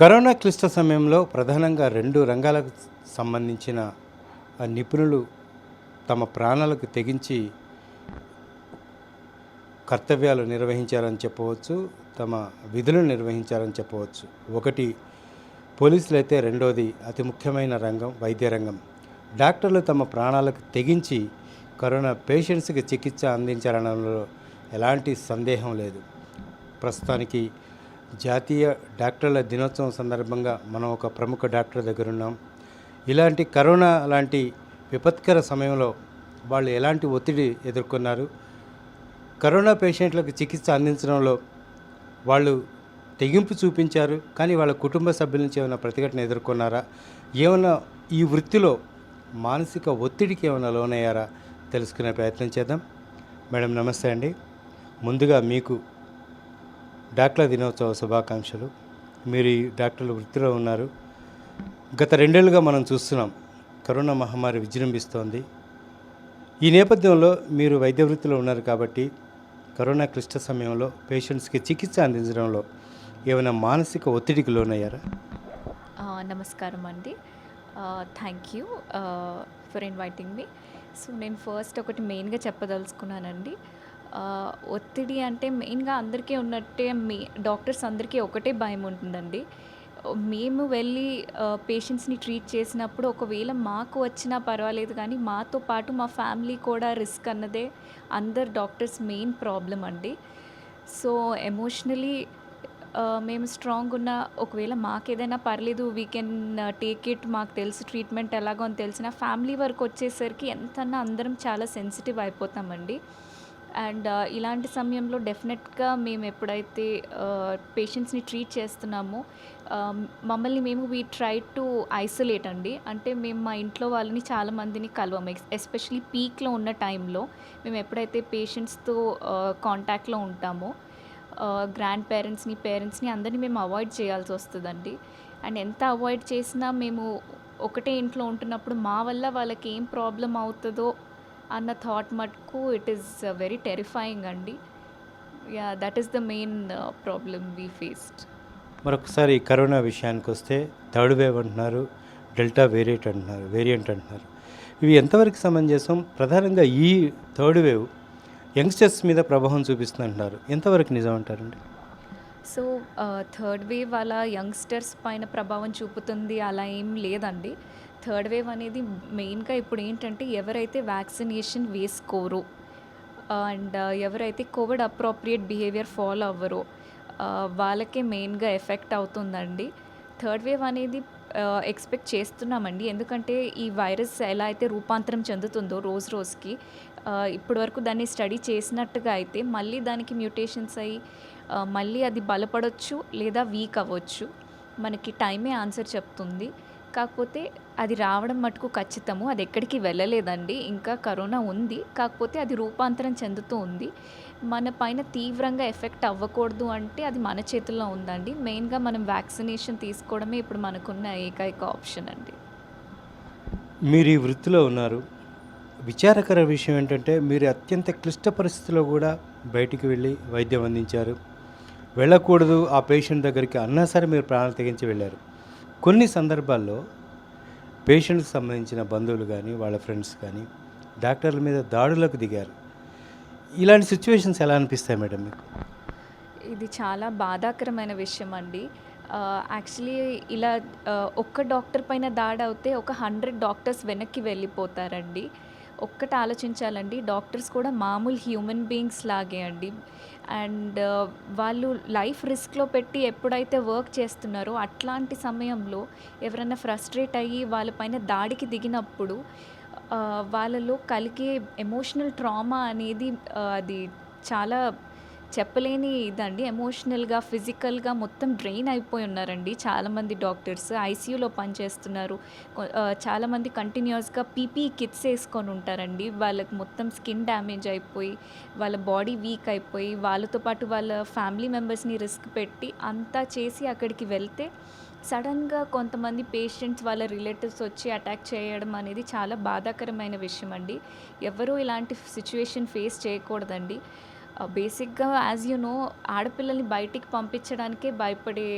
Corona క్లిష్ట సమయంలో ప్రధానంగా 2 రంగాలకు సంబంధించిన నిపుణులు తమ ప్రాణాలకు తెగించి కర్తవ్యాలు నిర్వహించారని చెప్పవచ్చు. తమ విధులను నిర్వహించారని చెప్పవచ్చు. ఒకటి పోలీసులైతే, రెండోది అతి ముఖ్యమైన రంగం వైద్య రంగం. డాక్టర్లు తమ ప్రాణాలకు తెగించి కరోనా పేషెంట్స్కి చికిత్స అందించాలనడంలో ఎలాంటి సందేహం లేదు. ప్రస్తుతానికి జాతీయ డాక్టర్ల దినోత్సవం సందర్భంగా మనం ఒక ప్రముఖ డాక్టర్ దగ్గర ఉన్నాం. ఇలాంటి కరోనా లాంటి విపత్కర సమయంలో వాళ్ళు ఎలాంటి ఒత్తిడి ఎదుర్కొన్నారు, కరోనా పేషెంట్లకు చికిత్స అందించడంలో వాళ్ళు తెగింపు చూపించారు, కానీ వాళ్ళ కుటుంబ సభ్యుల నుంచి ఏమైనా ప్రతిఘటన ఎదుర్కొన్నారా, ఏమైనా ఈ వృత్తిలో మానసిక ఒత్తిడికి ఏమైనా లోనయ్యారా తెలుసుకునే ప్రయత్నం చేద్దాం. మేడం నమస్తే అండి. ముందుగా మీకు డాక్టర్ల దినోత్సవ శుభాకాంక్షలు. మీరు ఈ డాక్టర్ల వృత్తిలో ఉన్నారు. గత 2 ఏళ్ళుగా మనం చూస్తున్నాం కరోనా మహమ్మారి విజృంభిస్తోంది. ఈ నేపథ్యంలో మీరు వైద్య వృత్తిలో ఉన్నారు కాబట్టి కరోనా క్లిష్ట సమయంలో పేషెంట్స్కి చికిత్స అందించడంలో ఏమైనా మానసిక ఒత్తిడికి లోనయ్యారా? నమస్కారం అండి. Thank you for inviting me. So నేను ఫస్ట్ ఒకటి మెయిన్గా చెప్పదలుచుకున్నానండి. ఒత్తిడి అంటే మెయిన్గా అందరికీ ఉన్నట్టే డాక్టర్స్ అందరికీ ఒకటే భయం ఉంటుందండి. మేము వెళ్ళి పేషెంట్స్ని ట్రీట్ చేసినప్పుడు ఒకవేళ మాకు వచ్చినా పర్వాలేదు, కానీ మాతో పాటు మా ఫ్యామిలీ కూడా రిస్క్ అన్నదే అందరు డాక్టర్స్ మెయిన్ ప్రాబ్లం అండి. సో ఎమోషనలీ మేము స్ట్రాంగ్ ఉన్న, ఒకవేళ మాకేదైనా పర్లేదు, వీ కెన్ టేక్ ఇట్, మాకు తెలుసు ట్రీట్మెంట్ ఎలాగో అని తెలిసిన, ఫ్యామిలీ వరకు వచ్చేసరికి ఎంతన్నా అందరం చాలా సెన్సిటివ్ అయిపోతామండి. అండ్ ఇలాంటి సమయంలో డెఫినెట్గా మేము ఎప్పుడైతే పేషెంట్స్ని ట్రీట్ చేస్తున్నామో మమ్మల్ని మేము వీ ట్రై టు ఐసోలేట్ అండి. అంటే మేము మా ఇంట్లో వాళ్ళని చాలామందిని కలవము. ఎస్పెషలీ పీక్లో ఉన్న టైంలో మేము ఎప్పుడైతే పేషెంట్స్తో కాంటాక్ట్లో ఉంటామో గ్రాండ్ పేరెంట్స్ని అందరినీ మేము అవాయిడ్ చేయాల్సి వస్తుందండి. అండ్ ఎంత అవాయిడ్ చేసినా మేము ఒకటే ఇంట్లో ఉంటున్నప్పుడు మా వల్ల వాళ్ళకి ఏం ప్రాబ్లం అవుతుందో అన్న థాట్ మటుకు ఇట్ ఈస్ వెరీ టెరిఫైయింగ్ అండి. Yeah, that is the main problem we faced. మరొకసారి కరోనా విషయానికి వస్తే థర్డ్ వేవ్ అంటున్నారు, డెల్టా వేరియంట్ అంటున్నారు. ఇవి ఎంతవరకు సమంజసం? ప్రధానంగా ఈ థర్డ్ వేవ్ యంగ్స్టర్స్ మీద ప్రభావం చూపిస్తుంది అంటున్నారు. ఎంతవరకు నిజం అంటారండి? సో థర్డ్ వేవ్ అలా యంగ్స్టర్స్ పైన ప్రభావం చూపుతుంది అలా ఏం లేదండి. థర్డ్ వేవ్ అనేది మెయిన్గా ఇప్పుడు ఏంటంటే ఎవరైతే వ్యాక్సినేషన్ వేసుకోరో అండ్ ఎవరైతే కోవిడ్ అప్రోప్రియేట్ బిహేవియర్ ఫాలో అవ్వరో వాళ్ళకే మెయిన్గా ఎఫెక్ట్ అవుతుందండి. థర్డ్ వేవ్ అనేది ఎక్స్పెక్ట్ చేస్తున్నామండి. ఎందుకంటే ఈ వైరస్ ఎలా అయితే రూపాంతరం చెందుతుందో రోజు రోజుకి, ఇప్పటి వరకు దాన్ని స్టడీ చేసినట్టుగా అయితే మళ్ళీ దానికి మ్యూటేషన్స్ అయ్యి మళ్ళీ అది బలపడవచ్చు లేదా వీక్ అవ్వచ్చు. మనకి టైమే ఆన్సర్ చెప్తుంది. కాకపోతే అది రావడం మటుకు ఖచ్చితము. అది ఎక్కడికి వెళ్ళలేదండి. ఇంకా కరోనా ఉంది, కాకపోతే అది రూపాంతరం చెందుతూ ఉంది. మన పైన తీవ్రంగా ఎఫెక్ట్ అవ్వకూడదు అంటే అది మన చేతుల్లో ఉందండి. మెయిన్గా మనం వ్యాక్సినేషన్ తీసుకోవడమే ఇప్పుడు మనకున్న ఏకైక ఆప్షన్ అండి. మీరు ఈ వృత్తిలో ఉన్నారు. విచారకర విషయం ఏంటంటే మీరు అత్యంత క్లిష్ట పరిస్థితుల్లో కూడా బయటికి వెళ్ళి వైద్యం అందించారు. వెళ్ళకూడదు ఆ పేషెంట్ దగ్గరికి అన్నా సరే మీరు ప్రాణాలు తెగించి వెళ్ళారు. కొన్ని సందర్భాల్లో పేషెంట్కి సంబంధించిన బంధువులు కానీ వాళ్ళ ఫ్రెండ్స్ కానీ డాక్టర్ల మీద దాడులకు దిగారు. ఇలాంటి సిచ్యువేషన్స్ ఎలా అనిపిస్తాయి మేడం మీకు? ఇది చాలా బాధాకరమైన విషయం అండి. యాక్చువల్లీ ఇలా ఒక్క డాక్టర్ పైన దాడి అవుతే ఒక 100 డాక్టర్స్ వెనక్కి వెళ్ళిపోతారండి. ఒక్కటి ఆలోచించాలండి, డాక్టర్స్ కూడా మామూలు హ్యూమన్ బీయింగ్స్ లాగే అండి. అండ్ వాళ్ళు లైఫ్ రిస్క్లో పెట్టి ఎప్పుడైతే వర్క్ చేస్తున్నారో అట్లాంటి సమయంలో ఎవరైనా ఫ్రస్ట్రేట్ అయ్యి వాళ్ళపైన దాడికి దిగినప్పుడు వాళ్ళలో కలిగే ఎమోషనల్ ట్రామా అనేది అది చాలా చెప్పలేని ఇదండి. ఎమోషనల్గా, ఫిజికల్గా మొత్తం డ్రైన్ అయిపోయి ఉన్నారండి చాలామంది డాక్టర్స్. ఐసీయూలో పనిచేస్తున్నారు. చాలామంది కంటిన్యూస్గా పీపీఈ కిట్స్ వేసుకొని ఉంటారండి. వాళ్ళకి మొత్తం స్కిన్ డ్యామేజ్ అయిపోయి వాళ్ళ బాడీ వీక్ అయిపోయి వాళ్ళతో పాటు వాళ్ళ ఫ్యామిలీ మెంబర్స్ని రిస్క్ పెట్టి అంతా చేసి అక్కడికి వెళ్తే సడన్గా కొంతమంది పేషెంట్స్ వాళ్ళ రిలేటివ్స్ వచ్చి అటాక్ చేయడం అనేది చాలా బాధాకరమైన విషయం అండి. ఎవరూ ఇలాంటి సిచ్యువేషన్ ఫేస్ చేయకూడదండి. బేసిక్‌గా యాజ్ యూ నో ఆడపిల్లల్ని బయటికి పంపించడానికే భయపడే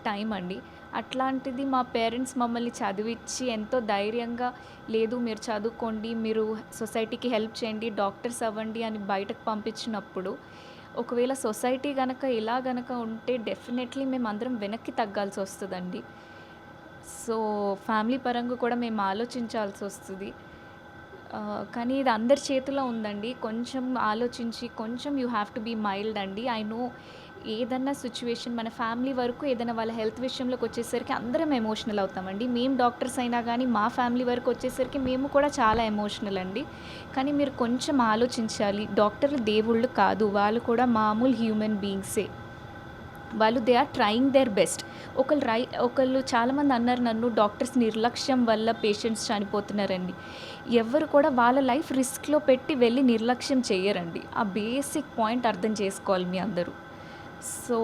టైం అండి. అట్లాంటిది మా పేరెంట్స్ మమ్మల్ని చదివిచ్చి ఎంతో ధైర్యంగా లేదు మీరు చదువుకోండి, మీరు సొసైటీకి హెల్ప్ చేయండి, డాక్టర్స్ అవ్వండి అని బయటకు పంపించినప్పుడు, ఒకవేళ సొసైటీ గనక ఇలా గనక ఉంటే డెఫినెట్‌లీ మేమందరం వెనక్కి తగ్గాల్సొస్తదండి. సో, ఫ్యామిలీ పరంగా కూడా మేము ఆలోచించాల్సొస్తది. కానీ ఇది అందరి చేతిలో ఉందండి. కొంచెం ఆలోచించి కొంచెం you have to be mild అండి. ఐ నో ఏదన్నా సిట్యుయేషన్ మన ఫ్యామిలీ వరకు ఏదైనా వాళ్ళ హెల్త్ విషయంలోకొచ్చేసరికి అందరం ఎమోషనల్ అవుతామండి. మేము డాక్టర్స్ అయినా గానీ మా ఫ్యామిలీ వరకు వచ్చేసరికి మేము కూడా చాలా ఎమోషనల్ అండి. కానీ మీరు కొంచెం ఆలోచించాలి. డాక్టర్లు దేవుళ్ళు కాదు. వాళ్ళు కూడా మామూలు హ్యూమన్ బీయింగ్సే. వాళ్ళు they are trying their best. ఒకళ్ళు చాలామంది అన్నారు నన్ను డాక్టర్స్ నిర్లక్ష్యం వల్ల పేషెంట్స్ చనిపోతున్నారని. ఎవ్వరు కూడా వాళ్ళ లైఫ్ రిస్క్‌లో పెట్టి వెళ్ళి నిర్లక్ష్యం చెయ్యరండి. ఆ బేసిక్ పాయింట్ అర్థం చేసుకోవాలి మీ అందరూ. సో,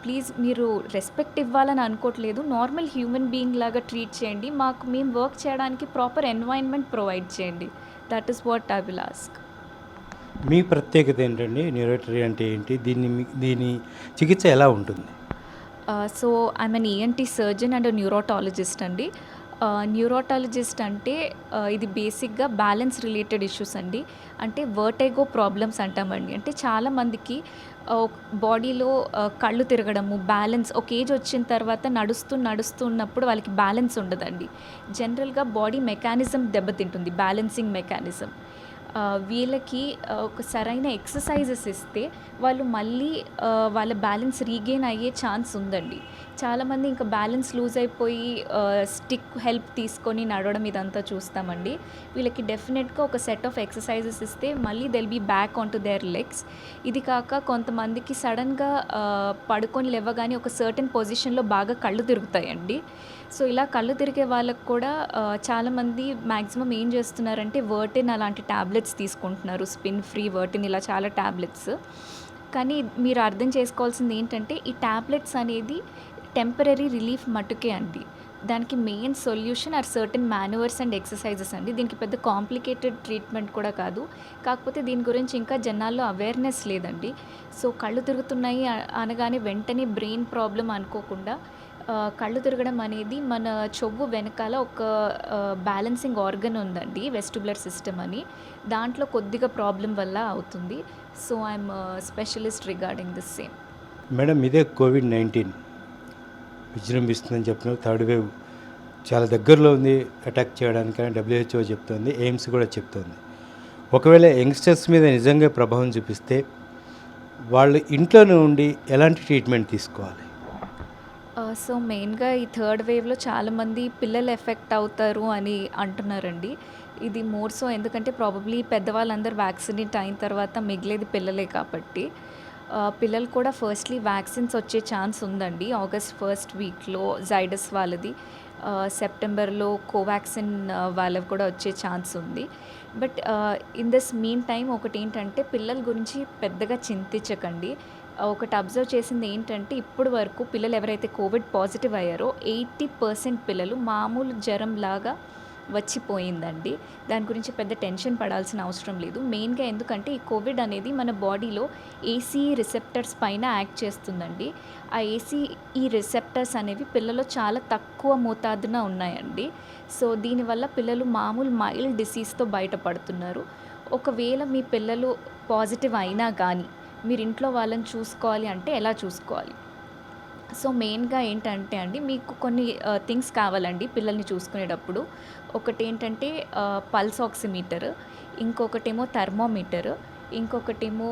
ప్లీజ్ మీరు రెస్పెక్ట్ ఇవ్వాలని అనుకోవట్లేదు. నార్మల్ హ్యూమన్ బీయింగ్ లాగా ట్రీట్ చేయండి. మేము వర్క్ చేయడానికి ప్రాపర్ ఎన్వైర్న్‌మెంట్ ప్రొవైడ్ చేయండి. That is what I will ask. మీ ప్రత్యేకత ఏంటండి? న్యూరోటరీ అంటే ఏంటి? దీని చికిత్స ఎలా ఉంటుంది? So, I'm an ENT surgeon and neurotologist అండి. న్యూరోటాలజిస్ట్ అంటే ఇది బేసిక్‌గా బ్యాలెన్స్ రిలేటెడ్ ఇష్యూస్ అండి. అంటే వర్టిగో ప్రాబ్లమ్స్ అంటామండి. అంటే చాలామందికి బాడీలో కళ్ళు తిరగడము, బ్యాలెన్స్ ఒక ఏజ్ వచ్చిన తర్వాత నడుస్తున్నప్పుడు వాళ్ళకి బ్యాలెన్స్ ఉండదండి. జనరల్‌గా బాడీ మెకానిజం దెబ్బతింటుంది, బ్యాలెన్సింగ్ మెకానిజం. వీళ్ళకి ఒక సరైన ఎక్సర్సైజెస్ ఇస్తే వాళ్ళు మళ్ళీ వాళ్ళ బ్యాలెన్స్ రీగెయిన్ అయ్యే ఛాన్స్ ఉందండి. చాలామంది ఇంకా బ్యాలెన్స్ లూజ్ అయిపోయి స్టిక్ హెల్ప్ తీసుకొని నడవడం ఇదంతా చూస్తామండి. వీళ్ళకి డెఫినెట్‌గా ఒక సెట్ ఆఫ్ ఎక్సర్సైజెస్ ఇస్తే మళ్ళీ they will be back on to their legs. ఇది కాక కొంతమందికి సడన్‌గా పడుకొని లేవగానే ఒక సర్టెన్ పొజిషన్‌లో బాగా కళ్ళు తిరుగుతాయండి. సో, ఇలా కళ్ళు తిరిగే వాళ్ళకి కూడా చాలామంది మ్యాక్సిమం ఏం చేస్తున్నారంటే వర్టిన్ అలాంటి టాబ్లెట్స్ తీసుకుంటున్నారు. స్పిన్ ఫ్రీ, వర్టిన్ ఇలా చాలా టాబ్లెట్స్. కానీ మీరు అర్థం చేసుకోవాల్సింది ఏంటంటే ఈ టాబ్లెట్స్ అనేది టెంపరరీ రిలీఫ్ మట్టుకే అండి. దానికి main solution or certain manoeuvres and exercises అండి. దీనికి పెద్ద కాంప్లికేటెడ్ ట్రీట్మెంట్ కూడా కాదు. కాకపోతే దీని గురించి ఇంకా జనాల్లో అవేర్‌నెస్ లేదండి. సో, కళ్ళు తిరుగుతున్నాయి అనగానే వెంటనే బ్రెయిన్ ప్రాబ్లమ్ అనుకోకుండా కళ్ళు తిరగడం అనేది మన చెవు వెనకాల ఒక బ్యాలెన్సింగ్ ఆర్గన్ ఉందండి, వెస్టిబ్యులర్ సిస్టమ్ అని. దాంట్లో కొద్దిగా ప్రాబ్లమ్ వల్ల అవుతుంది. So, I'm specialist regarding this same. Madam, ఇదే కోవిడ్-19 విజృంభిస్తుందని చెప్తున్నారు. థర్డ్ వేవ్ చాలా దగ్గరలో ఉంది అటాక్ చేయడానికని WHO చెప్తోంది, ఎయిమ్స్ కూడా చెప్తోంది. ఒకవేళ యంగ్స్టర్స్ మీద నిజంగా ప్రభావం చూపిస్తే వాళ్ళు ఇంట్లోనే ఉండి ఎలాంటి ట్రీట్మెంట్ తీసుకోవాలి? సో, మెయిన్‌గా ఈ థర్డ్ వేవ్‌లో చాలామంది పిల్లలు ఎఫెక్ట్ అవుతారు అని అంటున్నారండి. ఇది మోర్ సో ఎందుకంటే ప్రాబబ్లీ పెద్దవాళ్ళందరూ వ్యాక్సినేట్ అయిన తర్వాత మిగిలేది పిల్లలే కాబట్టి పిల్లలు కూడా ఫస్ట్‌లీ వ్యాక్సిన్స్ వచ్చే ఛాన్స్ ఉందండి. ఆగస్ట్ ఫస్ట్ వీక్‌లో జైడస్ వాళ్ళది, సెప్టెంబర్‌లో కోవాక్సిన్ వాళ్ళవి కూడా వచ్చే ఛాన్స్ ఉంది. But in this mean time ఒకటేంటంటే పిల్లల గురించి పెద్దగా చింతించకండి. ఒకటి అబ్జర్వ్ చేసింది ఏంటంటే ఇప్పటి వరకు పిల్లలు ఎవరైతే కోవిడ్ పాజిటివ్ అయ్యారో 80% పిల్లలు మామూలు జ్వరంలాగా వచ్చిపోయిందండి. దాని గురించి పెద్ద టెన్షన్ పడాల్సిన అవసరం లేదు. మెయిన్‌గా ఎందుకంటే ఈ కోవిడ్ అనేది మన బాడీలో ఏసీఈ రిసెప్టర్స్ పైన యాక్ట్ చేస్తుందండి. ఆ ఏసీఈ రిసెప్టర్స్ అనేవి పిల్లల్లో చాలా తక్కువ మోతాదున ఉన్నాయండి. సో, దీనివల్ల పిల్లలు మామూలు మైల్డ్ డిసీజ్‌తో బయటపడుతున్నారు. ఒకవేళ మీ పిల్లలు పాజిటివ్ అయినా కానీ మీరు ఇంట్లో వాళ్ళని చూసుకోవాలి అంటే ఎలా చూసుకోవాలి? సో, మెయిన్‌గా ఏంటంటే అండి మీకు కొన్ని థింగ్స్ కావాలండి పిల్లల్ని చూసుకునేటప్పుడు. ఒకటేంటంటే పల్స్ ఆక్సిమీటర్, ఇంకొకటేమో థర్మామీటర్, ఇంకొకటేమో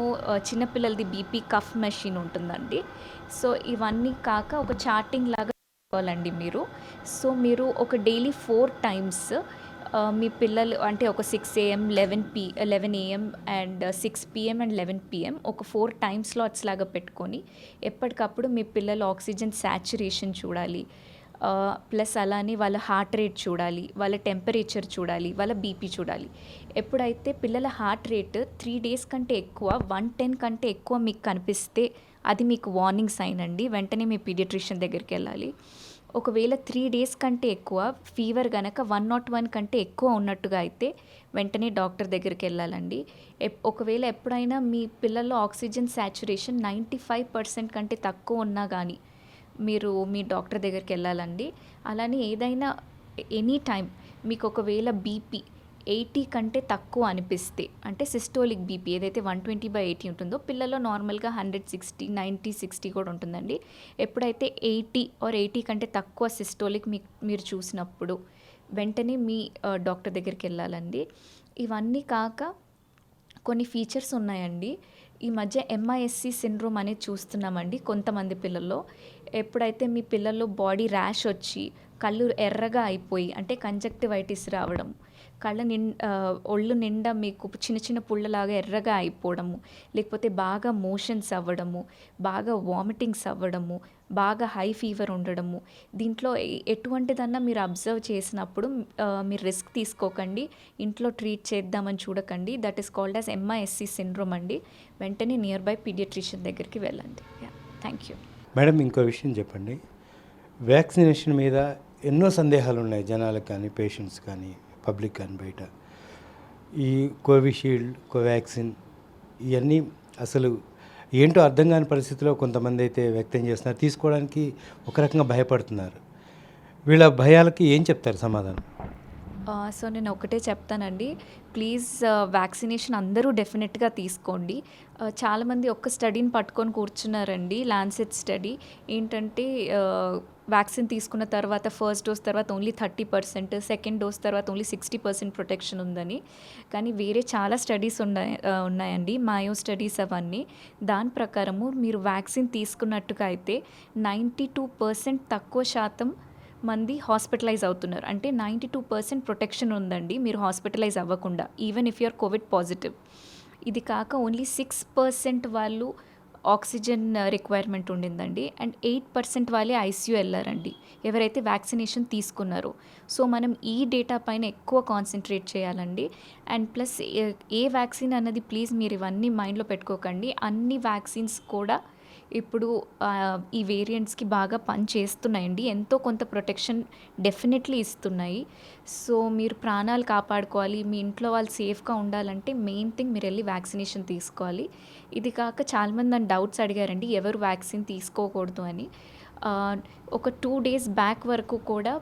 చిన్నపిల్లలది బీపీ కఫ్ మెషిన్ ఉంటుందండి. సో, ఇవన్నీ కాక ఒక చార్టింగ్ లాగా పెట్టుకోవాలండి మీరు. సో, మీరు ఒక డైలీ 4 టైమ్స్ మీ పిల్లలు అంటే ఒక 6 AM, 11 AM and 6 PM and 11 PM ఒక 4 టైమ్ స్లాట్స్ లాగా పెట్టుకొని ఎప్పటికప్పుడు మీ పిల్లల ఆక్సిజన్ సాచురేషన్ చూడాలి. ప్లస్ అలానే వాళ్ళ హార్ట్ రేట్ చూడాలి, వాళ్ళ టెంపరేచర్ చూడాలి, వాళ్ళ బీపీ చూడాలి. ఎప్పుడైతే పిల్లల హార్ట్ రేట్ 3 డేస్ కంటే ఎక్కువ 110 కంటే ఎక్కువ మీకు కనిపిస్తే అది మీకు వార్నింగ్ సైన్ అండి. వెంటనే మీ పీడియాట్రిషియన్ దగ్గరికి వెళ్ళాలి. ఒకవేళ 3 డేస్ కంటే ఎక్కువ ఫీవర్ గనక 101 కంటే ఎక్కువ ఉన్నట్టుగా అయితే వెంటనే డాక్టర్ దగ్గరికెళ్ళాలండి. ఒకవేళ ఎప్పుడైనా మీ పిల్లల్లో ఆక్సిజన్ సాచురేషన్ 95% కంటే తక్కువ ఉన్నా గానీ, మీరు మీ డాక్టర్ దగ్గరికెళ్ళాలండి. అలానే ఏదైనా ఎనీ టైమ్ మీకు ఒకవేళ బీపీ 80 కంటే తక్కువ అనిపిస్తే, అంటే సిస్టోలిక్ బీపీ ఏదైతే 120/80 ఉంటుందో, పిల్లల్లో నార్మల్‌గా 160, 90, 60 కూడా ఉంటుందండి. ఎప్పుడైతే 80 ఆర్ 80 కంటే తక్కువ సిస్టోలిక్ మీరు చూసినప్పుడు వెంటనే మీ డాక్టర్ దగ్గరికెళ్ళాలండి. ఇవన్నీ కాక కొన్ని ఫీచర్స్ ఉన్నాయండి. ఈ మధ్య ఎంఐఎస్సి సిండ్రోమ్ అనేది చూస్తున్నామండి కొంతమంది పిల్లల్లో. ఎప్పుడైతే మీ పిల్లల్లో బాడీ ర్యాష్ వచ్చి, కళ్ళు ఎర్రగా అయిపోయి, అంటే కంజక్టివైటిస్ రావడం, ఒళ్ళు నిండా మీకు చిన్న చిన్న పుళ్ళలాగా ఎర్రగా అయిపోవడము, లేకపోతే బాగా మోషన్స్ అవ్వడము, బాగా వామిటింగ్స్ అవ్వడము, బాగా హై ఫీవర్ ఉండడము, దీంట్లో ఎటువంటిదన్నా మీరు అబ్జర్వ్ చేసినప్పుడు మీరు రిస్క్ తీసుకోకండి. ఇంట్లో ట్రీట్ చేద్దామని చూడకండి. That is called as MISC syndrome అండి. వెంటనే నియర్ బై పీడియాట్రిషియన్ దగ్గరికి వెళ్ళండి. Thank you. మేడం, ఇంకో విషయం చెప్పండి. వ్యాక్సినేషన్ మీద ఎన్నో సందేహాలు ఉన్నాయి జనాలకు కానీ, పేషెంట్స్ కానీ, పబ్లిక్ కానీ బయట. ఈ కోవిషీల్డ్, కోవాక్సిన్ ఇవన్నీ అసలు ఏంటో అర్థం కాని పరిస్థితిలో కొంతమంది అయితే వ్యక్తం చేస్తున్నారు. తీసుకోవడానికి ఒక రకంగా భయపడుతున్నారు. వీళ్ళ భయాలకి ఏం చెప్తారు సమాధానం? సో నేను ఒకటే చెప్తానండి. ప్లీజ్ వ్యాక్సినేషన్ అందరూ డెఫినెట్గా తీసుకోండి. చాలామంది ఒక్క స్టడీని పట్టుకొని కూర్చున్నారండి. లాన్సెట్ స్టడీ ఏంటంటే వ్యాక్సిన్ తీసుకున్న తర్వాత ఫస్ట్ డోస్ తర్వాత ఓన్లీ 30%, సెకండ్ డోస్ తర్వాత ఓన్లీ 60% ప్రొటెక్షన్ ఉందని. కానీ వేరే చాలా స్టడీస్ ఉన్నాయండి, మాయో స్టడీస్ అవన్నీ. దాని ప్రకారము మీరు వ్యాక్సిన్ తీసుకున్నట్టుగా అయితే 92% తక్కువ శాతం మంది హాస్పిటలైజ్ అవుతున్నారు. అంటే 92% ప్రొటెక్షన్ ఉందండి మీరు హాస్పిటలైజ్ అవ్వకుండా, even if you're Covid positive. ఇది కాక ఓన్లీ 6% వాళ్ళు ఆక్సిజన్ రిక్వైర్మెంట్ ఉండిందండి. అండ్ 8% వాళ్ళే ఐసీయూ వెళ్ళారండి ఎవరైతే వ్యాక్సినేషన్ తీసుకున్నారో. సో మనం ఈ డేటా పైన ఎక్కువ కాన్సన్ట్రేట్ చేయాలండి. అండ్ ప్లస్ ఏ వ్యాక్సిన్ అన్నది ప్లీజ్ మీరు ఇవన్నీ మైండ్లో పెట్టుకోకండి. అన్ని వ్యాక్సిన్స్ కూడా ఇప్పుడు ఈ వేరియంట్స్కి బాగా పనిచేస్తున్నాయండి. ఎంతో కొంత ప్రొటెక్షన్ డెఫినెట్లీ ఇస్తున్నాయి. సో మీరు ప్రాణాలు కాపాడుకోవాలి, మీ ఇంట్లో వాళ్ళు సేఫ్గా ఉండాలంటే మెయిన్ థింగ్ మీరు వెళ్ళి వ్యాక్సినేషన్ తీసుకోవాలి. ఇది కాక చాలామంది నన్ను డౌట్స్ అడిగారండి, ఎవరు వ్యాక్సిన్ తీసుకోకూడదు అని. ఒక 2 days బ్యాక్ వరకు కూడా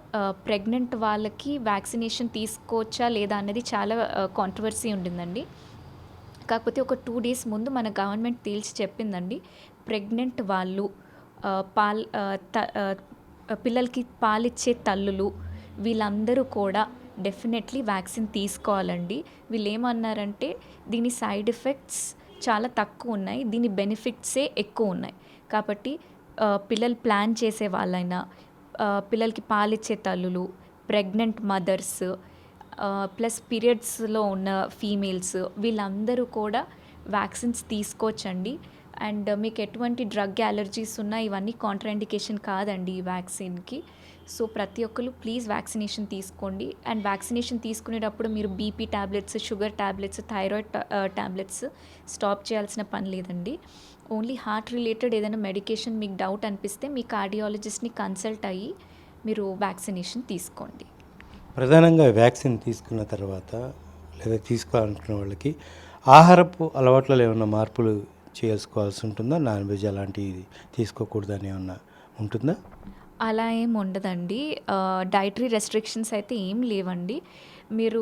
ప్రెగ్నెంట్ వాళ్ళకి వ్యాక్సినేషన్ తీసుకోవచ్చా లేదా అన్నది చాలా కాంట్రవర్సీ ఉండిందండి. కాకపోతే ఒక 2 days ముందు మన గవర్నమెంట్ తేల్చి చెప్పిందండి, ప్రెగ్నెంట్ వాళ్ళు పిల్లలకి పాలిచ్చే తల్లులు వీళ్ళందరూ కూడా డెఫినెట్లీ వ్యాక్సిన్ తీసుకోవాలండి. వీళ్ళు ఏమన్నారంటే దీని సైడ్ ఎఫెక్ట్స్ చాలా తక్కువ ఉన్నాయి, దీని బెనిఫిట్సే ఎక్కువ ఉన్నాయి. కాబట్టి పిల్లలు ప్లాన్ చేసే వాళ్ళైనా, పిల్లలకి పాలిచ్చే తల్లులు, ప్రెగ్నెంట్ మదర్స్, ప్లస్ పీరియడ్స్లో ఉన్న ఫీమేల్స్ వీళ్ళందరూ కూడా వ్యాక్సిన్స్ తీసుకోవచ్చండి. అండ్ మీకు ఎటువంటి డ్రగ్ అలర్జీస్ ఉన్నా ఇవన్నీ కాంట్రాఇండికేషన్ కాదండి ఈ వ్యాక్సిన్కి. సో ప్రతి ఒక్కరు ప్లీజ్ వ్యాక్సినేషన్ తీసుకోండి. అండ్ వ్యాక్సినేషన్ తీసుకునేటప్పుడు మీరు BP tablets, sugar tablets, thyroid tablets stop చేయాల్సిన పని లేదండి. ఓన్లీ హార్ట్ రిలేటెడ్ ఏదైనా మెడికేషన్ మీకు డౌట్ అనిపిస్తే మీ కార్డియాలజిస్ట్ని కన్సల్ట్ అయ్యి మీరు వ్యాక్సినేషన్ తీసుకోండి. ప్రధానంగా వ్యాక్సిన్ తీసుకున్న తర్వాత లేదా తీసుకోవాలనుకున్న వాళ్ళకి ఆహారపు అలవాట్లలో ఏమైనా మార్పులు చేసుకోవాల్సి ఉంటుందా? నాన్ వెజ్ అలాంటివి తీసుకోకూడదని ఏమన్నా ఉంటుందా? అలా ఏం ఉండదండి. డైటరీ రెస్ట్రిక్షన్స్ అయితే ఏం లేవండి. మీరు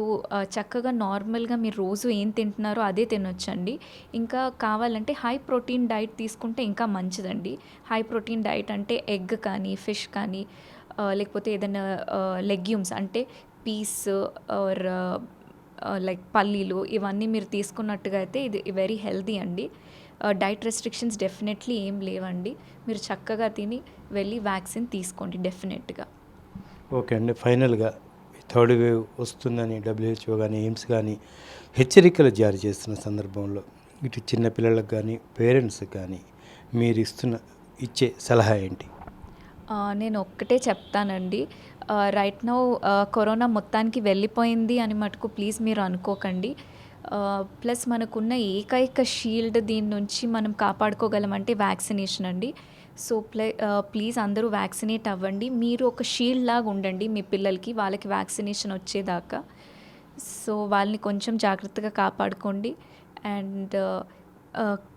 చక్కగా నార్మల్గా మీరు రోజు ఏం తింటున్నారో అదే తినొచ్చండి. ఇంకా కావాలంటే హై ప్రోటీన్ డైట్ తీసుకుంటే ఇంకా మంచిదండి. హై ప్రోటీన్ డైట్ అంటే ఎగ్ కానీ, ఫిష్ కానీ, లేకపోతే ఏదైనా లెగ్యూమ్స్ అంటే పీస్ ఆర్ లైక్ పల్లీలు ఇవన్నీ మీరు తీసుకున్నట్టుగా అయితే ఇది వెరీ హెల్తీ అండి. డైట్ రెస్ట్రిక్షన్స్ డెఫినెట్లీ ఏం లేవండి. మీరు చక్కగా తిని వెళ్ళి వ్యాక్సిన్ తీసుకోండి డెఫినెట్గా. ఓకే అండి. ఫైనల్గా థర్డ్ వేవ్ వస్తుందని WHO కానీ, ఎయిమ్స్ కానీ హెచ్చరికలు జారీ చేస్తున్న సందర్భంలో ఇటు చిన్నపిల్లలకు కానీ, పేరెంట్స్కి కానీ మీరు ఇచ్చే సలహా ఏంటి? నేను ఒక్కటే చెప్తానండి. రైట్ నౌ కరోనా మొత్తానికి వెళ్ళిపోయింది అని మటుకు ప్లీజ్ మీరు అనుకోకండి. ప్లస్ మనకున్న ఏకైక షీల్డ్ దీని నుంచి మనం కాపాడుకోగలమంటే వ్యాక్సినేషన్ అండి. సో ప్లీజ్ అందరూ వ్యాక్సినేట్ అవ్వండి. మీరు ఒక షీల్డ్ లాగా ఉండండి మీ పిల్లలకి, వాళ్ళకి వ్యాక్సినేషన్ వచ్చేదాకా. సో వాళ్ళని కొంచెం జాగ్రత్తగా కాపాడుకోండి. అండ్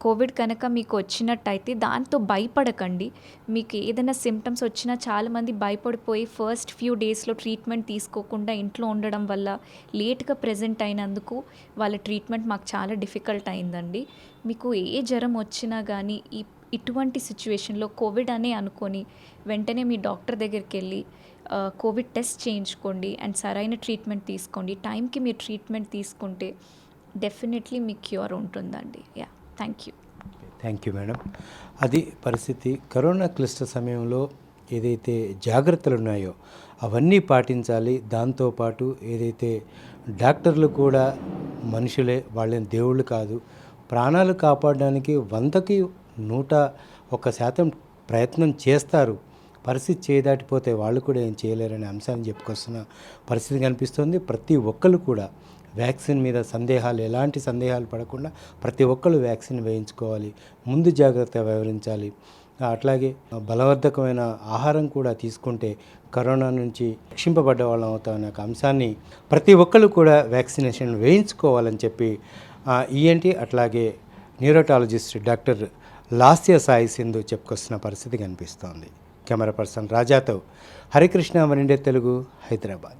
కోవిడ్ కనుక మీకు వచ్చినట్టయితే దాంతో భయపడకండి. మీకు ఏదైనా సిమ్టమ్స్ వచ్చినా చాలామంది భయపడిపోయి ఫస్ట్ ఫ్యూ డేస్లో ట్రీట్మెంట్ తీసుకోకుండా ఇంట్లో ఉండడం వల్ల లేట్గా ప్రెజెంట్ అయినందుకు వాళ్ళ ట్రీట్మెంట్ మాకు చాలా డిఫికల్ట్ అయిందండి. మీకు ఏ జ్వరం వచ్చినా కానీ ఇటువంటి సిచ్యువేషన్లో కోవిడ్ అనే అనుకొని వెంటనే మీ డాక్టర్ దగ్గరికి వెళ్ళి కోవిడ్ టెస్ట్ చేయించుకోండి అండ్ సరైన ట్రీట్మెంట్ తీసుకోండి. టైంకి మీరు ట్రీట్మెంట్ తీసుకుంటే డెఫినెట్లీ మీకు క్యూర్ ఉంటుందండి. Yeah, thank you. Thank you madam. అది పరిస్థితి. కరోనా క్లిష్ట సమయంలో ఏదైతే జాగ్రత్తలు ఉన్నాయో అవన్నీ పాటించాలి. దాంతోపాటు ఏదైతే డాక్టర్లు కూడా మనుషులే, వాళ్ళని దేవుళ్ళు కాదు. ప్రాణాలు కాపాడడానికి 100కి 101% ప్రయత్నం చేస్తారు. పరిస్థితి చేయదాటిపోతే వాళ్ళు కూడా ఏం చేయలేరనే అంశాన్ని చెప్పుకొస్తున్న పరిస్థితి కనిపిస్తుంది. ప్రతి ఒక్కరు కూడా వ్యాక్సిన్ మీద ఎలాంటి సందేహాలు పడకుండా ప్రతి ఒక్కరు వ్యాక్సిన్ వేయించుకోవాలి, ముందు జాగ్రత్త వివరించాలి. అట్లాగే బలవర్ధకమైన ఆహారం కూడా తీసుకుంటే కరోనా నుంచి రక్షింపబడ్డ వాళ్ళం అవుతామనే ఒక అంశాన్ని ప్రతి ఒక్కరు కూడా వ్యాక్సినేషన్ వేయించుకోవాలని చెప్పి ఈఎన్టీ అట్లాగే న్యూరోటాలజిస్ట్ డాక్టర్ లాస్య సాయి సింధు చెప్పుకొస్తున్న పరిస్థితి కనిపిస్తోంది. కెమెరా పర్సన్ రాజాతో హరికృష్ణ, వనిండే తెలుగు, హైదరాబాద్.